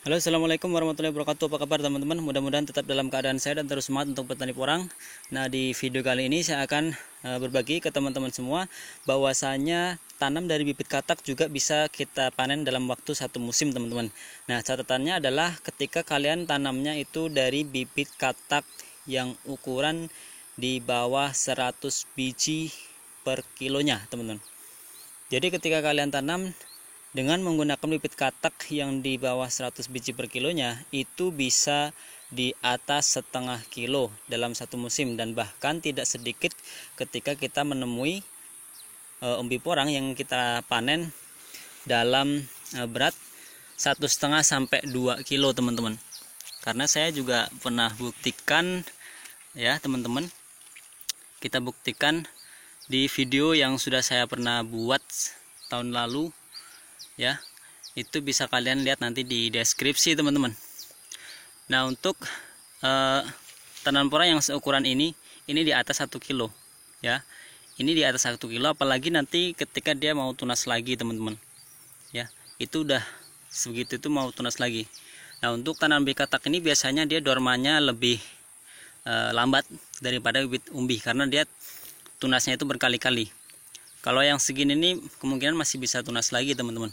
Halo, assalamualaikum warahmatullahi wabarakatuh. Apa kabar teman-teman? Mudah-mudahan tetap dalam keadaan sehat dan terus semangat untuk bertani porang. Nah, di video kali ini saya akan berbagi ke teman-teman semua bahwasanya tanam dari bibit katak juga bisa kita panen dalam waktu satu musim, teman-teman. Nah, catatannya adalah ketika kalian tanamnya itu dari bibit katak yang ukuran di bawah 100 biji per kilonya, teman-teman. Jadi ketika kalian tanam dengan menggunakan bibit katak yang di bawah 100 biji per kilonya, itu bisa di atas setengah kilo dalam satu musim, dan bahkan tidak sedikit ketika kita menemui umbi porang yang kita panen dalam berat 1,5 sampai 2 kilo, teman-teman. Karena saya juga pernah buktikan ya, teman-teman. Kita buktikan di video yang sudah saya pernah buat tahun lalu ya, itu bisa kalian lihat nanti di deskripsi, teman-teman. Nah, untuk tanaman porang yang seukuran ini di atas 1 kilo ya, ini di atas 1 kilo, apalagi nanti ketika dia mau tunas lagi, teman-teman ya, itu udah segitu itu mau tunas lagi. Nah, untuk tanaman bibit katak ini biasanya dia dormannya lebih lambat daripada bibit umbi karena dia tunasnya itu berkali-kali. Kalau yang segini ini kemungkinan masih bisa tunas lagi, teman-teman.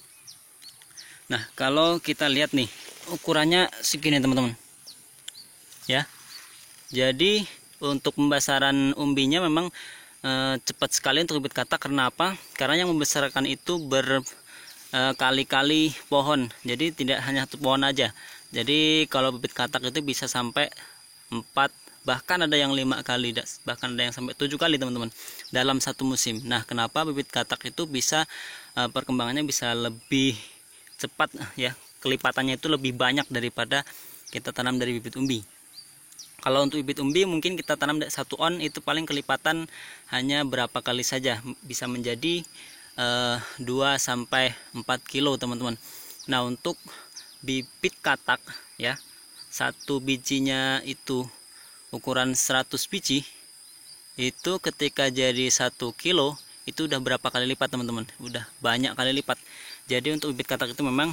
Nah, kalau kita lihat nih ukurannya segini, teman-teman ya. Jadi untuk pembesaran umbinya memang cepat sekali untuk bibit katak. Karena apa? Karena yang membesarkan itu berkali-kali pohon. Jadi tidak hanya satu pohon aja. Jadi kalau bibit katak itu bisa sampai 4, bahkan ada yang 5 kali, bahkan ada yang sampai 7 kali, teman-teman, dalam satu musim. Nah, kenapa bibit katak itu bisa perkembangannya bisa lebih cepat ya, kelipatannya itu lebih banyak daripada kita tanam dari bibit umbi. Kalau untuk bibit umbi mungkin kita tanam 1 on itu paling kelipatan hanya berapa kali saja, bisa menjadi 2 sampai 4 kilo, teman-teman. Nah, untuk bibit katak ya, satu bijinya itu ukuran 100 biji, itu ketika jadi 1 kilo itu udah berapa kali lipat, teman-teman, udah banyak kali lipat. Jadi untuk bibit katak itu memang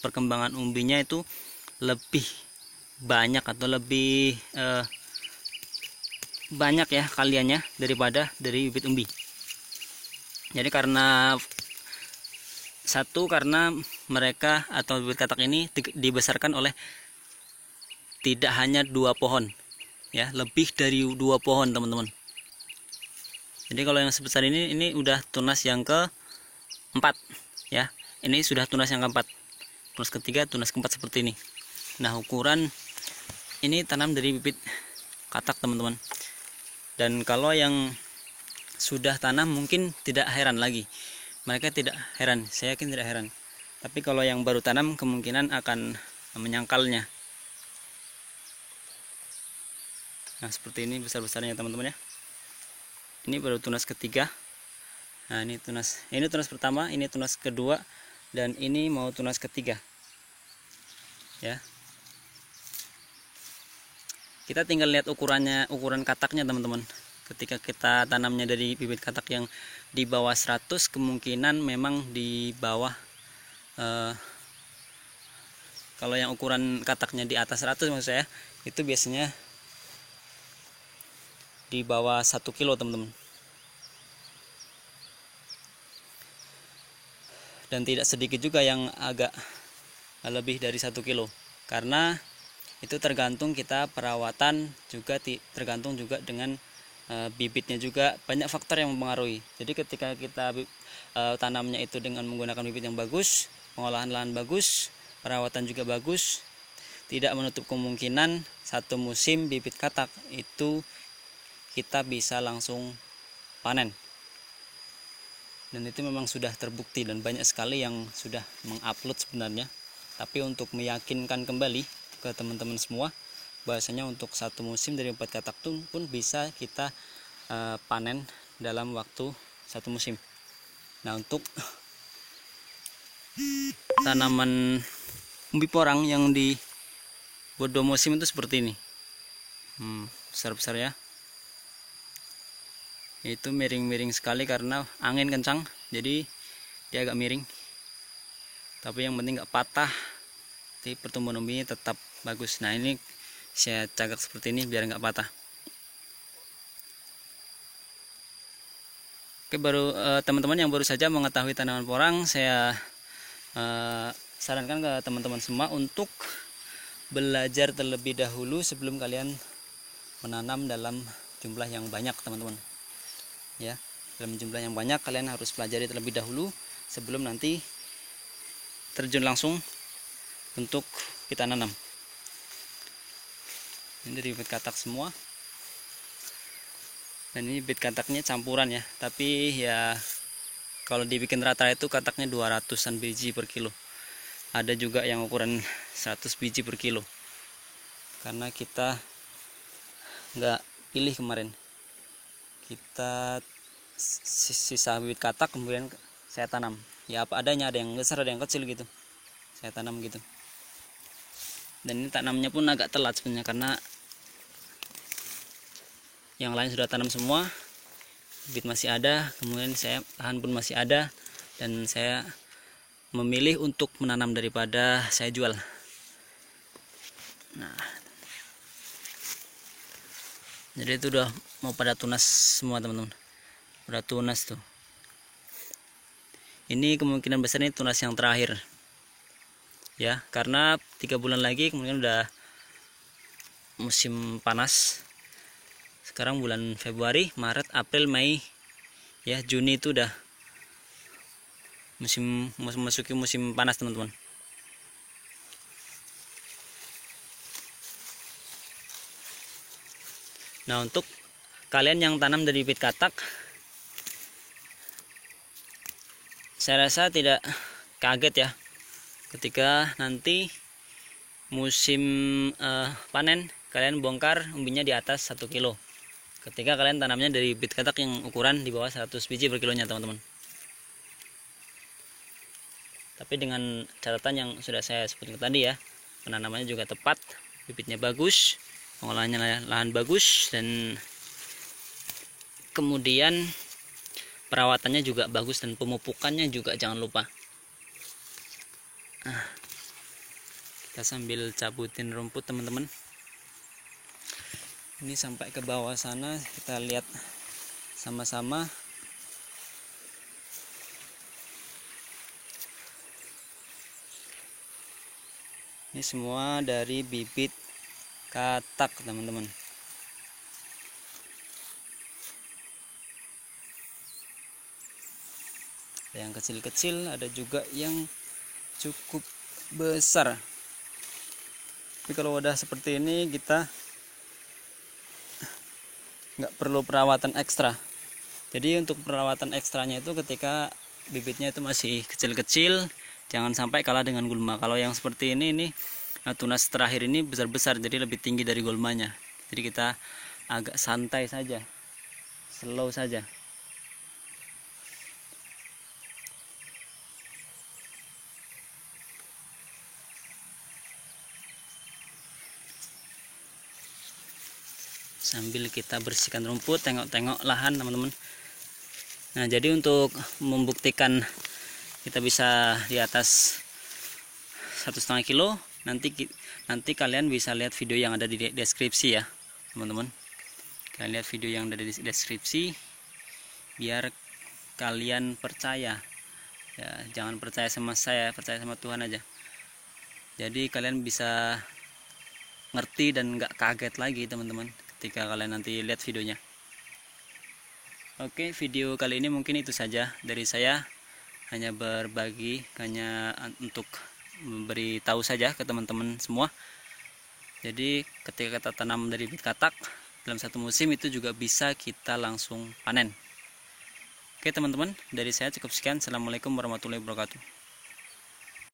perkembangan umbinya itu lebih banyak atau lebih banyak ya kaliannya daripada dari bibit umbi. Jadi karena mereka atau bibit katak ini dibesarkan oleh tidak hanya 2 pohon ya, lebih dari 2 pohon, teman-teman. Jadi kalau yang sebesar ini udah tunas yang keempat ya. Ini sudah tunas yang keempat, tunas ketiga, tunas keempat seperti ini. Nah, ukuran ini tanam dari bibit katak, teman-teman. Dan kalau yang sudah tanam mungkin tidak heran lagi. Mereka tidak heran, saya yakin tidak heran. Tapi kalau yang baru tanam kemungkinan akan menyangkalnya. Nah, seperti ini besar-besarnya, teman-teman ya. Ini baru tunas ketiga. Nah, ini tunas pertama, ini tunas kedua, dan ini mau tunas ketiga ya. Kita tinggal lihat ukuran kataknya, teman-teman. Ketika kita tanamnya dari bibit katak yang di bawah 100, kemungkinan memang di bawah kalau yang ukuran kataknya di atas 100 maksud saya, itu biasanya di bawah 1 kilo, teman-teman. Dan tidak sedikit juga yang agak lebih dari 1 kilo. Karena itu tergantung kita perawatan, juga tergantung juga dengan bibitnya, juga banyak faktor yang mempengaruhi. Jadi ketika kita tanamnya itu dengan menggunakan bibit yang bagus, pengolahan lahan bagus, perawatan juga bagus, tidak menutup kemungkinan satu musim bibit katak itu kita bisa langsung panen. Dan itu memang sudah terbukti dan banyak sekali yang sudah mengupload sebenarnya. Tapi untuk meyakinkan kembali ke teman-teman semua bahwasanya untuk satu musim dari bibit katak pun bisa kita panen dalam waktu satu musim. Nah, untuk tanaman umbi porang yang di buat 2 musim itu seperti ini, besar-besar ya. Itu miring-miring sekali karena angin kencang, jadi dia agak miring. Tapi yang penting nggak patah Jadi pertumbuhan umbinya tetap bagus. Nah, ini saya cagak seperti ini biar nggak patah. Oke, baru teman-teman yang baru saja mengetahui tanaman porang, saya sarankan ke teman-teman semua untuk belajar terlebih dahulu sebelum kalian menanam dalam jumlah yang banyak, teman-teman. Ya, dalam jumlah yang banyak kalian harus pelajari terlebih dahulu sebelum nanti terjun langsung untuk kita nanam. Ini dari bibit katak semua, dan ini bibit kataknya campuran ya, tapi ya kalau dibikin rata itu kataknya 200-an biji per kilo. Ada juga yang ukuran 100 biji per kilo, karena kita nggak pilih kemarin, kita sisa bibit katak kemudian saya tanam ya apa adanya, ada yang besar ada yang kecil gitu, saya tanam gitu. Dan ini tanamnya pun agak telat sebenarnya, karena yang lain sudah tanam semua, bibit masih ada, kemudian saya lahan pun masih ada, dan saya memilih untuk menanam daripada saya jual. Nah, jadi itu udah mau pada tunas semua, teman-teman. Udah tunas tuh. Ini kemungkinan besar ini tunas yang terakhir ya, karena 3 bulan lagi kemudian udah musim panas. Sekarang bulan Februari, Maret, April, Mei, ya Juni itu udah memasuki musim panas, teman-teman. Nah, untuk kalian yang tanam dari bibit katak, saya rasa tidak kaget ya ketika nanti musim panen kalian bongkar umbinya di atas 1 kilo ketika kalian tanamnya dari bibit katak yang ukuran di bawah 100 biji per kilonya, teman-teman. Tapi dengan catatan yang sudah saya sebutkan tadi ya, penanamannya juga tepat, bibitnya bagus, pengolahannya lahan bagus, dan kemudian perawatannya juga bagus, dan pemupukannya juga jangan lupa. Nah, kita sambil cabutin rumput, teman-teman. Ini sampai ke bawah sana, kita lihat sama-sama. Ini semua dari bibit katak, teman-teman. Ada yang kecil-kecil, ada juga yang cukup besar. Tapi kalau udah seperti ini kita nggak perlu perawatan ekstra. Jadi untuk perawatan ekstranya itu ketika bibitnya itu masih kecil-kecil, jangan sampai kalah dengan gulma. Kalau yang seperti ini tunas terakhir ini besar-besar, jadi lebih tinggi dari gulmanya. Jadi kita agak santai saja, slow saja. Sambil kita bersihkan rumput, tengok-tengok lahan, teman-teman. Nah, jadi untuk membuktikan kita bisa di atas 1,5 kilo, nanti kalian bisa lihat video yang ada di deskripsi ya, teman-teman. Kalian lihat video yang ada di deskripsi biar kalian percaya ya, jangan percaya sama saya, percaya sama Tuhan aja. Jadi kalian bisa ngerti dan nggak kaget lagi, teman-teman, ketika kalian nanti lihat videonya. Oke, video kali ini mungkin itu saja dari saya, hanya berbagi, hanya untuk memberi tahu saja ke teman-teman semua. Jadi ketika kita tanam dari bibit katak dalam satu musim itu juga bisa kita langsung panen. Oke, teman-teman, dari saya cukup sekian. Assalamualaikum warahmatullahi wabarakatuh.